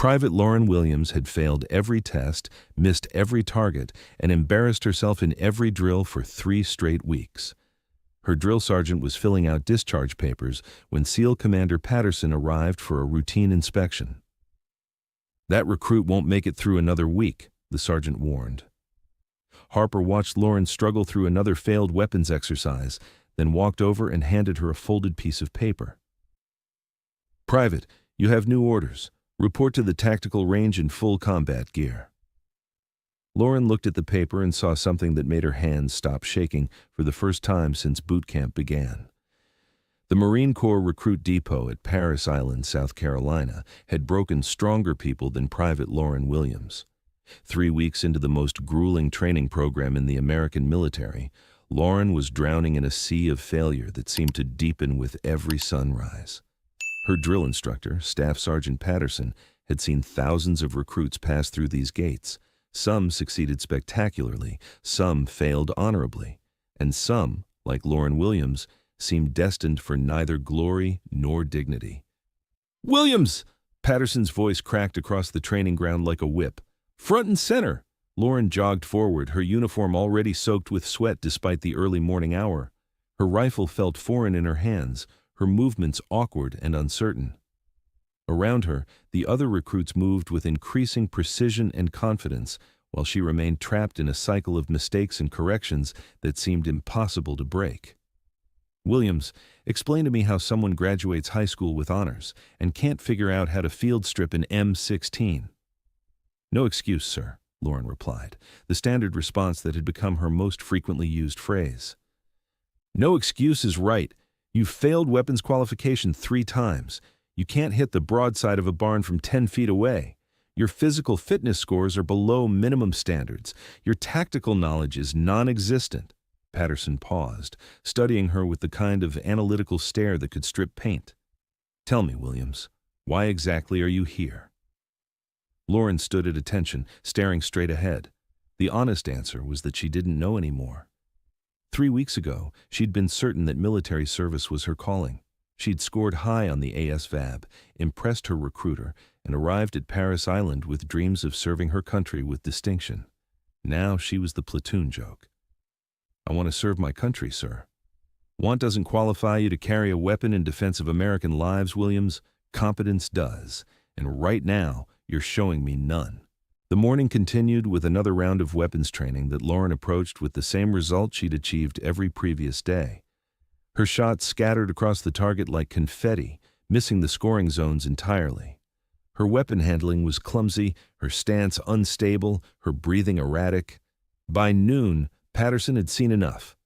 Private Lauren Williams had failed every test, missed every target, and embarrassed herself in every drill for 3 straight weeks. Her drill sergeant was filling out discharge papers when SEAL Commander Patterson arrived for a routine inspection. "That recruit won't make it through another week," the sergeant warned. Harper watched Lauren struggle through another failed weapons exercise, then walked over and handed her a folded piece of paper. "Private, you have new orders. Report to the tactical range in full combat gear." Lauren looked at the paper and saw something that made her hands stop shaking for the first time since boot camp began. The Marine Corps Recruit Depot at Parris Island, South Carolina, had broken stronger people than Private Lauren Williams. 3 weeks into the most grueling training program in the American military, Lauren was drowning in a sea of failure that seemed to deepen with every sunrise. Her drill instructor, Staff Sergeant Patterson, had seen thousands of recruits pass through these gates. Some succeeded spectacularly, some failed honorably, and some, like Lauren Williams, seemed destined for neither glory nor dignity. "Williams!" Patterson's voice cracked across the training ground like a whip. "Front and center!" Lauren jogged forward, her uniform already soaked with sweat despite the early morning hour. Her rifle felt foreign in her hands, her movements awkward and uncertain. Around her, the other recruits moved with increasing precision and confidence, while she remained trapped in a cycle of mistakes and corrections that seemed impossible to break. "Williams, explain to me how someone graduates high school with honors and can't figure out how to field strip an M16. "No excuse, sir," Lauren replied, the standard response that had become her most frequently used phrase. "No excuse is right. You've failed weapons qualification 3 times. You can't hit the broadside of a barn from 10 feet away. Your physical fitness scores are below minimum standards. Your tactical knowledge is non-existent." Patterson paused, studying her with the kind of analytical stare that could strip paint. "Tell me, Williams, why exactly are you here?" Lauren stood at attention, staring straight ahead. The honest answer was that she didn't know anymore. 3 weeks ago, she'd been certain that military service was her calling. She'd scored high on the ASVAB, impressed her recruiter, and arrived at Parris Island with dreams of serving her country with distinction. Now she was the platoon joke. "I want to serve my country, sir." "Want doesn't qualify you to carry a weapon in defense of American lives, Williams. Competence does. And right now, you're showing me none." The morning continued with another round of weapons training that Lauren approached with the same result she'd achieved every previous day. Her shots scattered across the target like confetti, missing the scoring zones entirely. Her weapon handling was clumsy, her stance unstable, her breathing erratic. By noon, Patterson had seen enough.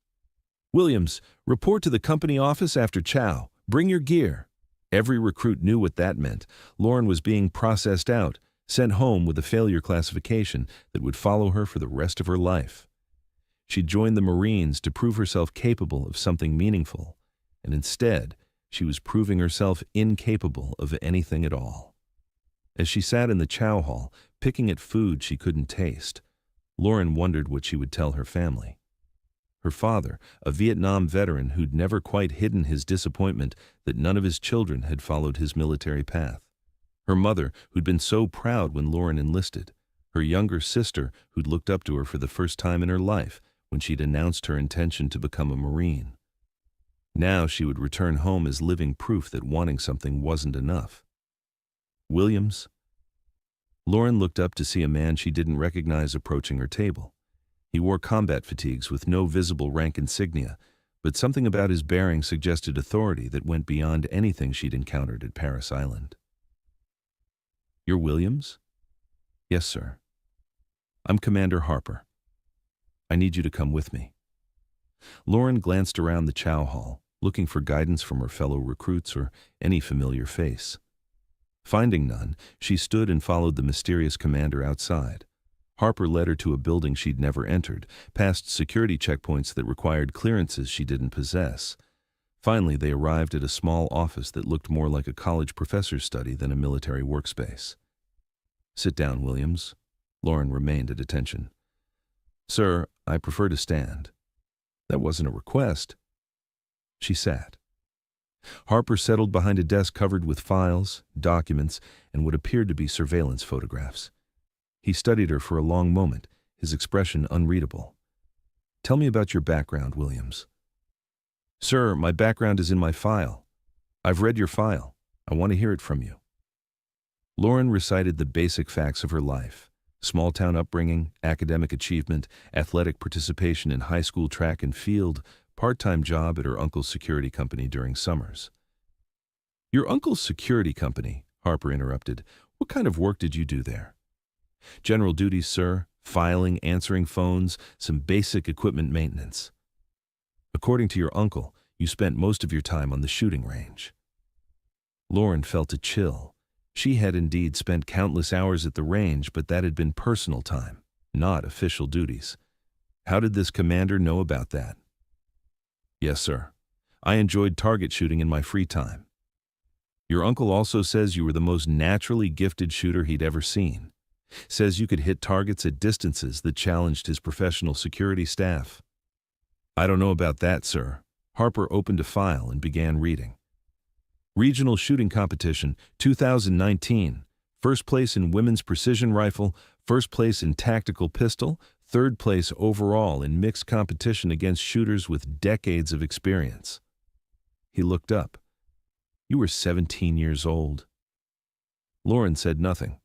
"Williams, report to the company office after chow. Bring your gear." Every recruit knew what that meant. Lauren was being processed out, sent home with a failure classification that would follow her for the rest of her life. She joined the Marines to prove herself capable of something meaningful, and instead, she was proving herself incapable of anything at all. As she sat in the chow hall, picking at food she couldn't taste, Lauren wondered what she would tell her family. Her father, a Vietnam veteran who'd never quite hidden his disappointment that none of his children had followed his military path. Her mother, who'd been so proud when Lauren enlisted. Her younger sister, who'd looked up to her for the first time in her life when she'd announced her intention to become a Marine. Now she would return home as living proof that wanting something wasn't enough. "Williams?" Lauren looked up to see a man she didn't recognize approaching her table. He wore combat fatigues with no visible rank insignia, but something about his bearing suggested authority that went beyond anything she'd encountered at Parris Island. "You're Williams?" "Yes, sir." "I'm Commander Harper. I need you to come with me." Lauren glanced around the chow hall, looking for guidance from her fellow recruits or any familiar face. Finding none, she stood and followed the mysterious commander outside. Harper led her to a building she'd never entered, past security checkpoints that required clearances she didn't possess. Finally, they arrived at a small office that looked more like a college professor's study than a military workspace. "Sit down, Williams." Lauren remained at attention. "Sir, I prefer to stand." "That wasn't a request." She sat. Harper settled behind a desk covered with files, documents, and what appeared to be surveillance photographs. He studied her for a long moment, his expression unreadable. "Tell me about your background, Williams." "Sir, my background is in my file. I've read your file. I want to hear it from you." Lauren recited the basic facts of her life: small-town upbringing, academic achievement, athletic participation in high school track and field, part-time job at her uncle's security company during summers. "Your uncle's security company," Harper interrupted. "What kind of work did you do there?" "General duties, sir. Filing, answering phones, some basic equipment maintenance." "According to your uncle, you spent most of your time on the shooting range." Lauren felt a chill. She had indeed spent countless hours at the range, but that had been personal time, not official duties. How did this commander know about that? "Yes, sir. I enjoyed target shooting in my free time." "Your uncle also says you were the most naturally gifted shooter he'd ever seen. Says you could hit targets at distances that challenged his professional security staff." "I don't know about that, sir." Harper opened a file and began reading. "Regional Shooting Competition, 2019. First place in women's precision rifle, first place in tactical pistol, third place overall in mixed competition against shooters with decades of experience." He looked up. "You were 17 years old." Lauren said nothing.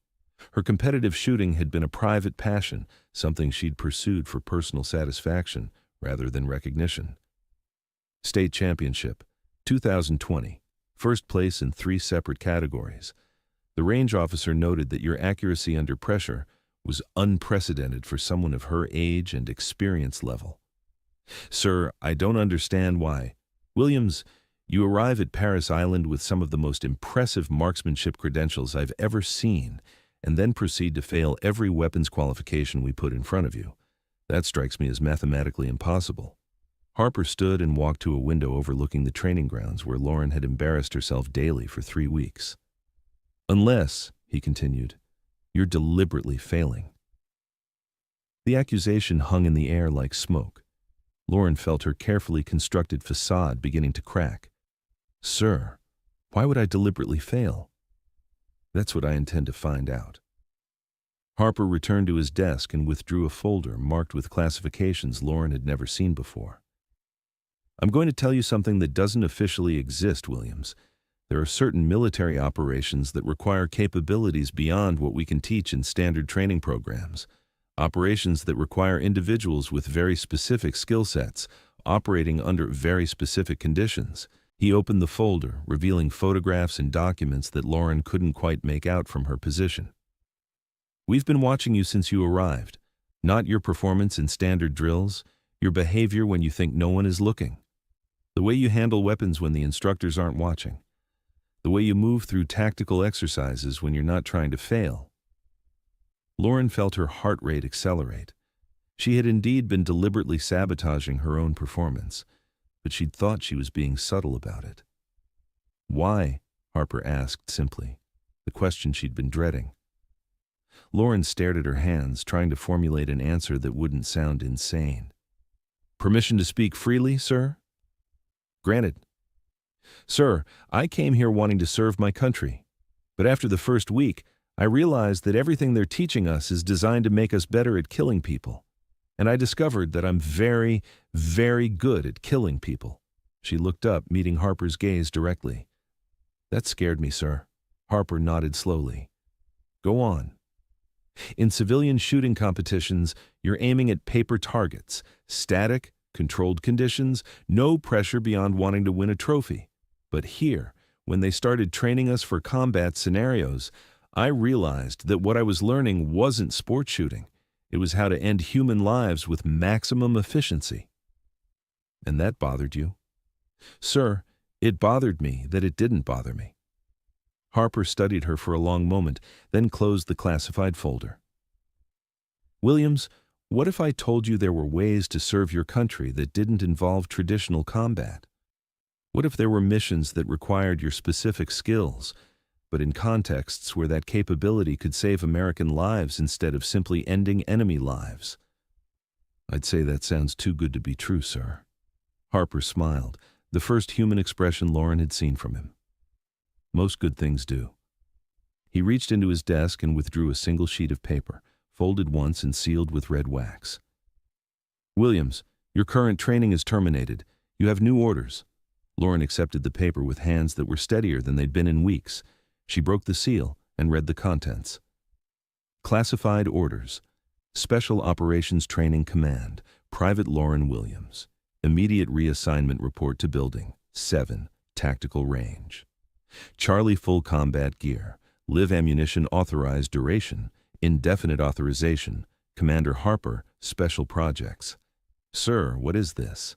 Her competitive shooting had been a private passion, something she'd pursued for personal satisfaction rather than recognition. "State Championship, 2020. First place in 3 separate categories. The range officer noted that your accuracy under pressure was unprecedented for someone of her age and experience level." "Sir, I don't understand why." "Williams, you arrive at Paris Island with some of the most impressive marksmanship credentials I've ever seen, and then proceed to fail every weapons qualification we put in front of you. That strikes me as mathematically impossible." Harper stood and walked to a window overlooking the training grounds where Lauren had embarrassed herself daily for 3 weeks. "Unless," he continued, "you're deliberately failing." The accusation hung in the air like smoke. Lauren felt her carefully constructed facade beginning to crack. "Sir, why would I deliberately fail?" "That's what I intend to find out." Harper returned to his desk and withdrew a folder marked with classifications Lauren had never seen before. "I'm going to tell you something that doesn't officially exist, Williams. There are certain military operations that require capabilities beyond what we can teach in standard training programs. Operations that require individuals with very specific skill sets, operating under very specific conditions." He opened the folder, revealing photographs and documents that Lauren couldn't quite make out from her position. "We've been watching you since you arrived. Not your performance in standard drills, your behavior when you think no one is looking. The way you handle weapons when the instructors aren't watching. The way you move through tactical exercises when you're not trying to fail." Lauren felt her heart rate accelerate. She had indeed been deliberately sabotaging her own performance, but she'd thought she was being subtle about it. "Why?" Harper asked simply, the question she'd been dreading. Lauren stared at her hands, trying to formulate an answer that wouldn't sound insane. "Permission to speak freely, sir?" "Granted." "Sir, I came here wanting to serve my country. But after the first week, I realized that everything they're teaching us is designed to make us better at killing people. And I discovered that I'm very, very good at killing people." She looked up, meeting Harper's gaze directly. "That scared me, sir." Harper nodded slowly. "Go on." "In civilian shooting competitions, you're aiming at paper targets, static, controlled conditions, no pressure beyond wanting to win a trophy. But here, when they started training us for combat scenarios, I realized that what I was learning wasn't sport shooting. It was how to end human lives with maximum efficiency." "And that bothered you?" "Sir, it bothered me that it didn't bother me." Harper studied her for a long moment, then closed the classified folder. "Williams, what if I told you there were ways to serve your country that didn't involve traditional combat? What if there were missions that required your specific skills, but in contexts where that capability could save American lives instead of simply ending enemy lives?" "I'd say that sounds too good to be true, sir." Harper smiled, the first human expression Lauren had seen from him. Most good things do. He reached into his desk and withdrew a single sheet of paper, folded once and sealed with red wax. "Williams, your current training is terminated. You have new orders." Lauren accepted the paper with hands that were steadier than they'd been in weeks. She broke the seal and read the contents. Classified orders. Special Operations Training Command, Private Lauren Williams. Immediate reassignment report to Building 7, Tactical Range. Charlie full combat gear. Live ammunition authorized duration. Indefinite authorization. Commander Harper, Special Projects. "Sir, what is this?"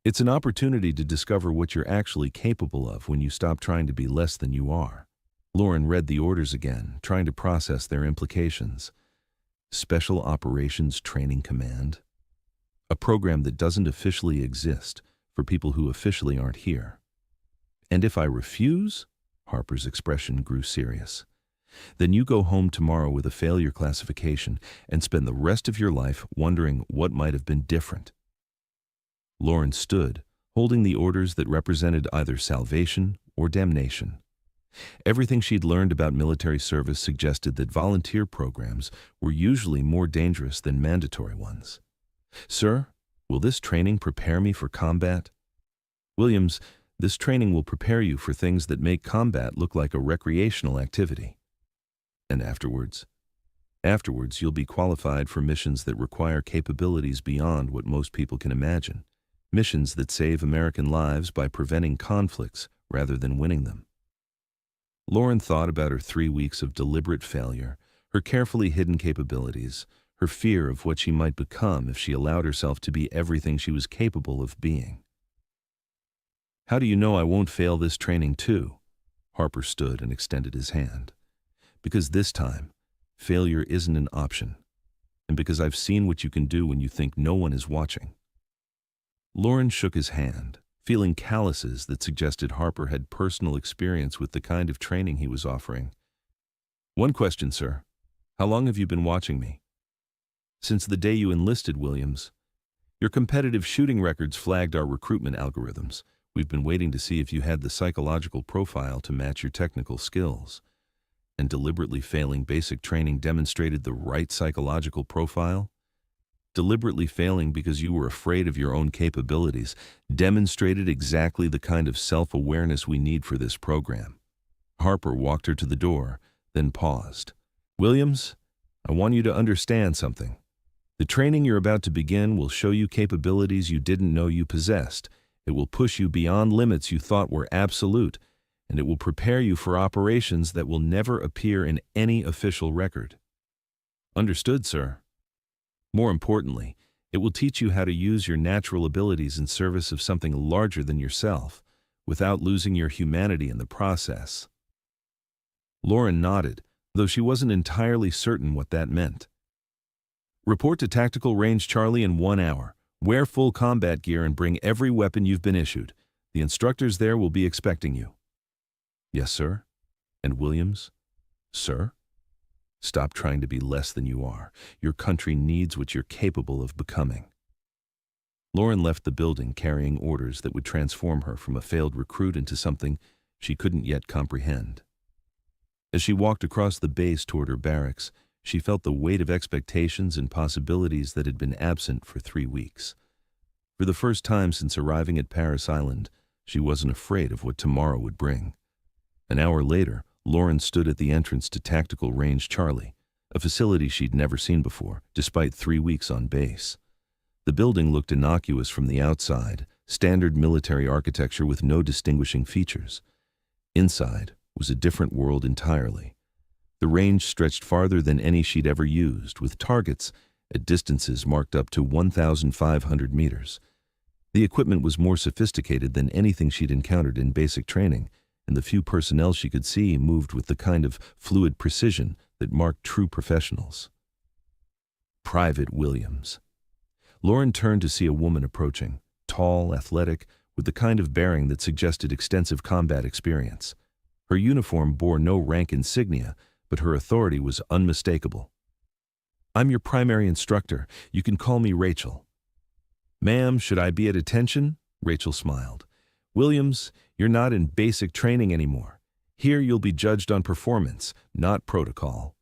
"It's an opportunity to discover what you're actually capable of when you stop trying to be less than you are." Lauren read the orders again, trying to process their implications. Special Operations Training Command? A program that doesn't officially exist for people who officially aren't here. "And if I refuse?" Harper's expression grew serious. "Then you go home tomorrow with a failure classification and spend the rest of your life wondering what might have been different." Lauren stood, holding the orders that represented either salvation or damnation. Everything she'd learned about military service suggested that volunteer programs were usually more dangerous than mandatory ones. "Sir, will this training prepare me for combat?" "Williams, this training will prepare you for things that make combat look like a recreational activity." "And afterwards?" "Afterwards, you'll be qualified for missions that require capabilities beyond what most people can imagine. Missions that save American lives by preventing conflicts rather than winning them." Lauren thought about her 3 weeks of deliberate failure, her carefully hidden capabilities, her fear of what she might become if she allowed herself to be everything she was capable of being. "How do you know I won't fail this training too?" Harper stood and extended his hand. "Because this time, failure isn't an option, and because I've seen what you can do when you think no one is watching." Lauren shook his hand, feeling calluses that suggested Harper had personal experience with the kind of training he was offering. "One question, sir. How long have you been watching me?" "Since the day you enlisted, Williams. Your competitive shooting records flagged our recruitment algorithms. We've been waiting to see if you had the psychological profile to match your technical skills. And deliberately failing basic training demonstrated the right psychological profile? Deliberately failing because you were afraid of your own capabilities demonstrated exactly the kind of self-awareness we need for this program." Harper walked her to the door, then paused. "Williams, I want you to understand something. The training you're about to begin will show you capabilities you didn't know you possessed. It will push you beyond limits you thought were absolute, and it will prepare you for operations that will never appear in any official record." "Understood, sir." "More importantly, it will teach you how to use your natural abilities in service of something larger than yourself, without losing your humanity in the process." Lauren nodded, though she wasn't entirely certain what that meant. "Report to Tactical Range Charlie in 1 hour. Wear full combat gear and bring every weapon you've been issued. The instructors there will be expecting you." "Yes, sir." "And Williams?" "Sir? Stop trying to be less than you are. Your country needs what you're capable of becoming." Lauren left the building carrying orders that would transform her from a failed recruit into something she couldn't yet comprehend. As she walked across the base toward her barracks, she felt the weight of expectations and possibilities that had been absent for 3 weeks. For the first time since arriving at Paris Island, she wasn't afraid of what tomorrow would bring. An hour later, Lauren stood at the entrance to Tactical Range Charlie, a facility she'd never seen before, despite 3 weeks on base. The building looked innocuous from the outside, standard military architecture with no distinguishing features. Inside was a different world entirely. The range stretched farther than any she'd ever used, with targets at distances marked up to 1,500 meters. The equipment was more sophisticated than anything she'd encountered in basic training, and the few personnel she could see moved with the kind of fluid precision that marked true professionals. Private Williams. Lauren turned to see a woman approaching, tall, athletic, with the kind of bearing that suggested extensive combat experience. Her uniform bore no rank insignia, but her authority was unmistakable. "I'm your primary instructor. You can call me Rachel." "Ma'am, should I be at attention?" Rachel smiled. Williams, you're not in basic training anymore. Here you'll be judged on performance, not protocol.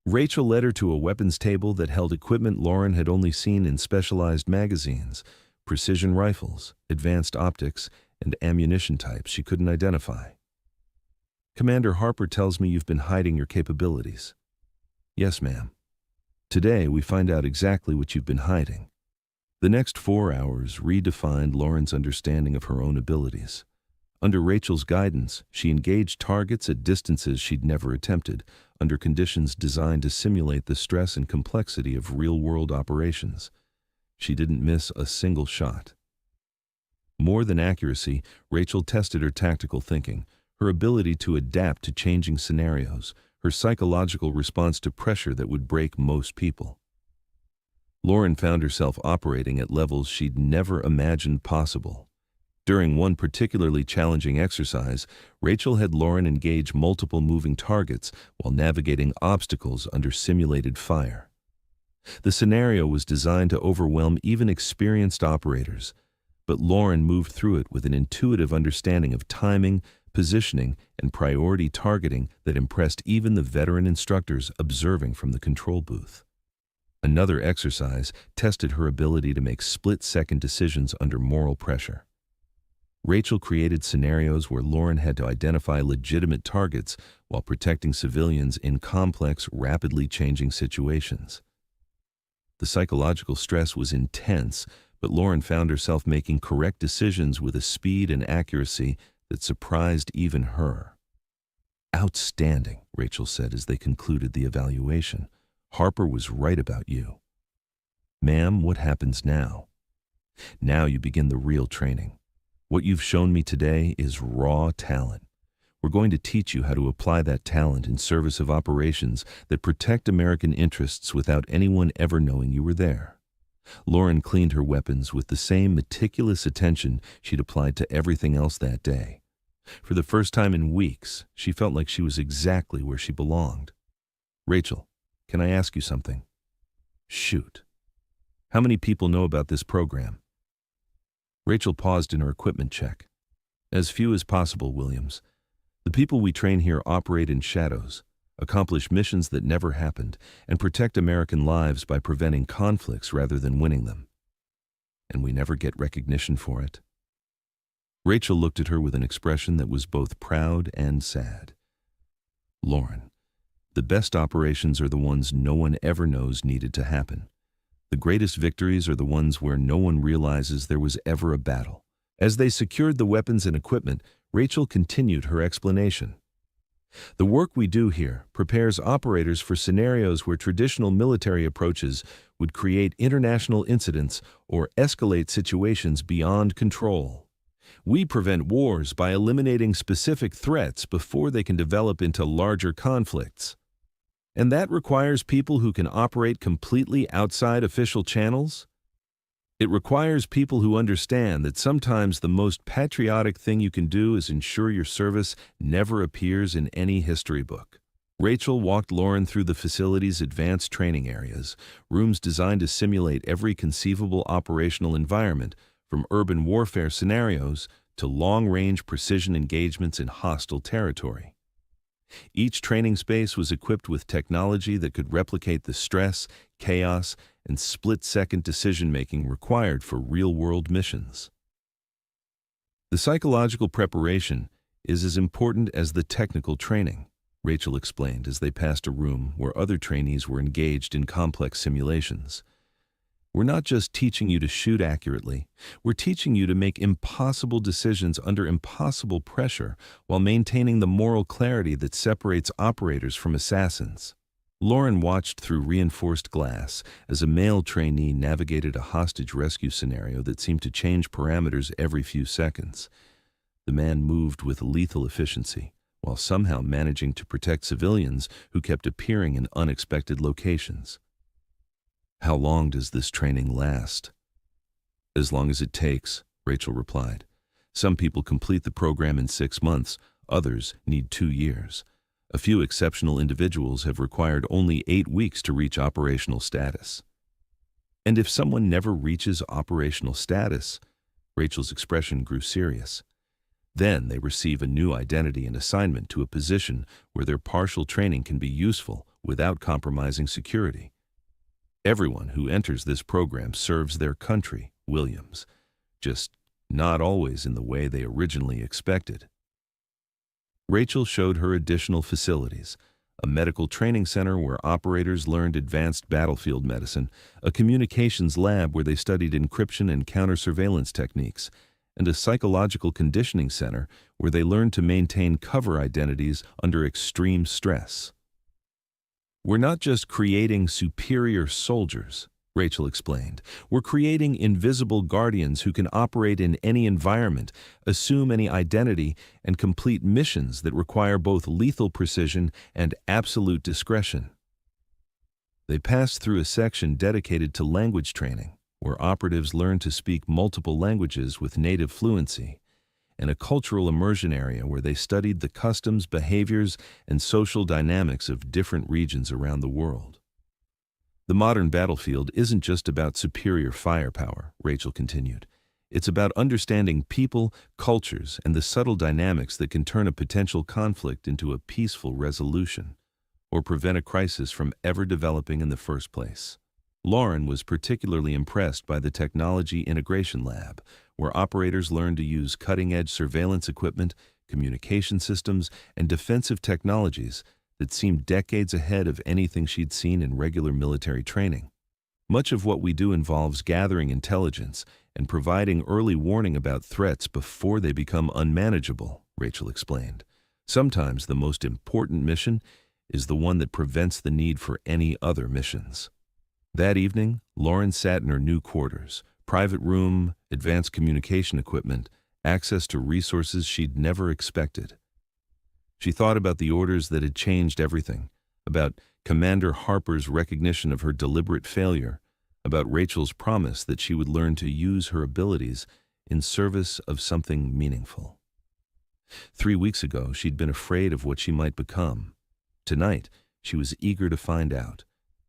Rachel led her to a weapons table that held equipment Lauren had only seen in specialized magazines, precision rifles, advanced optics, and ammunition types she couldn't identify. Commander Harper tells me you've been hiding your capabilities. Yes, ma'am. Today we find out exactly what you've been hiding. The next 4 hours redefined Lauren's understanding of her own abilities. Under Rachel's guidance, she engaged targets at distances she'd never attempted, under conditions designed to simulate the stress and complexity of real-world operations. She didn't miss a single shot. More than accuracy, Rachel tested her tactical thinking, her ability to adapt to changing scenarios, her psychological response to pressure that would break most people. Lauren found herself operating at levels she'd never imagined possible. During one particularly challenging exercise, Rachel had Lauren engage multiple moving targets while navigating obstacles under simulated fire. The scenario was designed to overwhelm even experienced operators, but Lauren moved through it with an intuitive understanding of timing, positioning, and priority targeting that impressed even the veteran instructors observing from the control booth. Another exercise tested her ability to make split-second decisions under moral pressure. Rachel created scenarios where Lauren had to identify legitimate targets while protecting civilians in complex, rapidly changing situations. The psychological stress was intense, but Lauren found herself making correct decisions with a speed and accuracy that surprised even her. "Outstanding," Rachel said as they concluded the evaluation. "Harper was right about you." "Ma'am, what happens now?" "Now you begin the real training. What you've shown me today is raw talent. We're going to teach you how to apply that talent in service of operations that protect American interests without anyone ever knowing you were there." Lauren cleaned her weapons with the same meticulous attention she'd applied to everything else that day. For the first time in weeks, she felt like she was exactly where she belonged. "Rachel, can I ask you something?" "Shoot." "How many people know about this program?" Rachel paused in her equipment check. "As few as possible, Williams. The people we train here operate in shadows, accomplish missions that never happened, and protect American lives by preventing conflicts rather than winning them. And we never get recognition for it." Rachel looked at her with an expression that was both proud and sad. "Lauren, the best operations are the ones no one ever knows needed to happen. The greatest victories are the ones where no one realizes there was ever a battle." As they secured the weapons and equipment, Rachel continued her explanation. "The work we do here prepares operators for scenarios where traditional military approaches would create international incidents or escalate situations beyond control. We prevent wars by eliminating specific threats before they can develop into larger conflicts. And that requires people who can operate completely outside official channels. It requires people who understand that sometimes the most patriotic thing you can do is ensure your service never appears in any history book." Rachel walked Lauren through the facility's advanced training areas, rooms designed to simulate every conceivable operational environment, from urban warfare scenarios to long-range precision engagements in hostile territory. Each training space was equipped with technology that could replicate the stress, chaos, and split-second decision-making required for real-world missions. "The psychological preparation is as important as the technical training," Rachel explained as they passed a room where other trainees were engaged in complex simulations. "We're not just teaching you to shoot accurately, we're teaching you to make impossible decisions under impossible pressure while maintaining the moral clarity that separates operators from assassins." Lauren watched through reinforced glass as a male trainee navigated a hostage rescue scenario that seemed to change parameters every few seconds. The man moved with lethal efficiency, while somehow managing to protect civilians who kept appearing in unexpected locations. "How long does this training last?" "As long as it takes," Rachel replied. "Some people complete the program in 6 months, others need 2 years. A few exceptional individuals have required only 8 weeks to reach operational status." "And if someone never reaches operational status," Rachel's expression grew serious. Then they receive a new identity and assignment to a position where their partial training can be useful without compromising security. Everyone who enters this program serves their country, Williams, just not always in the way they originally expected. Rachel showed her additional facilities: a medical training center where operators learned advanced battlefield medicine, a communications lab where they studied encryption and counter-surveillance techniques, and a psychological conditioning center where they learned to maintain cover identities under extreme stress. "We're not just creating superior soldiers," Rachel explained. "We're creating invisible guardians who can operate in any environment, assume any identity, and complete missions that require both lethal precision and absolute discretion." They passed through a section dedicated to language training, where operatives learn to speak multiple languages with native fluency, and a cultural immersion area where they studied the customs, behaviors, and social dynamics of different regions around the world. "The modern battlefield isn't just about superior firepower," Rachel continued. "It's about understanding people, cultures, and the subtle dynamics that can turn a potential conflict into a peaceful resolution, or prevent a crisis from ever developing in the first place." Lauren was particularly impressed by the Technology Integration Lab, where operators learned to use cutting-edge surveillance equipment, communication systems, and defensive technologies that seemed decades ahead of anything she'd seen in regular military training. "Much of what we do involves gathering intelligence and providing early warning about threats before they become unmanageable," Rachel explained. "Sometimes the most important mission is the one that prevents the need for any other missions." That evening, Lauren sat in her new quarters: private room, advanced communication equipment, access to resources she'd never expected. She thought about the orders that had changed everything, about Commander Harper's recognition of her deliberate failure, about Rachel's promise that she would learn to use her abilities in service of something meaningful. 3 weeks ago, she'd been afraid of what she might become. Tonight, she was eager to find out.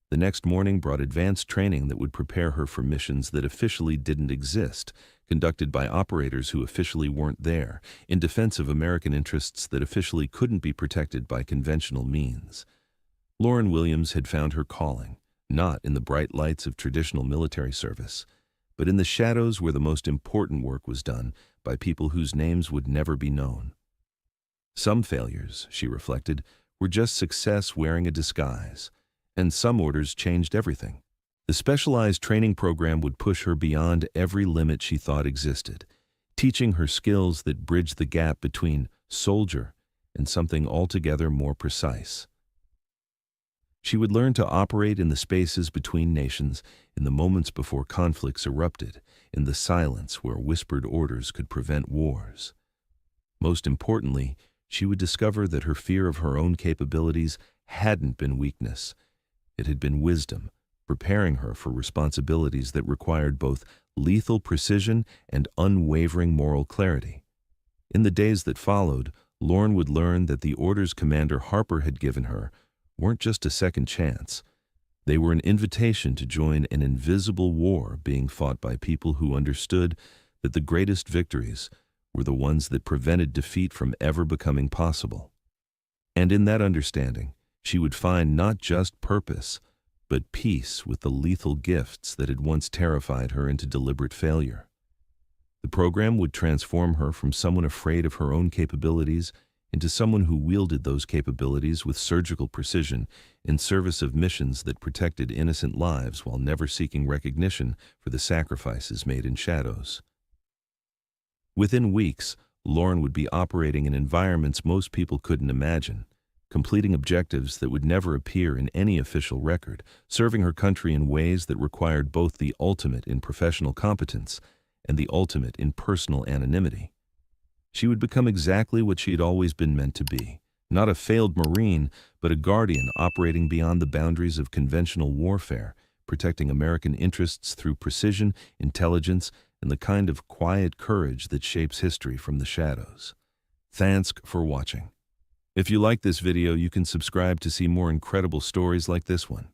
The next morning brought advanced training that would prepare her for missions that officially didn't exist, conducted by operators who officially weren't there, in defense of American interests that officially couldn't be protected by conventional means. Lauren Williams had found her calling, not in the bright lights of traditional military service, but in the shadows where the most important work was done by people whose names would never be known. Some failures, she reflected, were just success wearing a disguise, and some orders changed everything. The specialized training program would push her beyond every limit she thought existed, teaching her skills that bridged the gap between soldier and something altogether more precise. She would learn to operate in the spaces between nations, in the moments before conflicts erupted, in the silence where whispered orders could prevent wars. Most importantly, she would discover that her fear of her own capabilities hadn't been weakness. It had been wisdom, preparing her for responsibilities that required both lethal precision and unwavering moral clarity. In the days that followed, Lauren would learn that the orders Commander Harper had given her weren't just a second chance. They were an invitation to join an invisible war being fought by people who understood that the greatest victories were the ones that prevented defeat from ever becoming possible. And in that understanding, she would find not just purpose, but peace with the lethal gifts that had once terrified her into deliberate failure. The program would transform her from someone afraid of her own capabilities into someone who wielded those capabilities with surgical precision in service of missions that protected innocent lives while never seeking recognition for the sacrifices made in shadows. Within weeks, Lauren would be operating in environments most people couldn't imagine, completing objectives that would never appear in any official record, serving her country in ways that required both the ultimate in professional competence and the ultimate in personal anonymity. She would become exactly what she had always been meant to be, not a failed Marine, but a guardian operating beyond the boundaries of conventional warfare, protecting American interests through precision, intelligence, and the kind of quiet courage that shapes history from the shadows. Thanks for watching. If you like this video, you can subscribe to see more incredible stories like this one.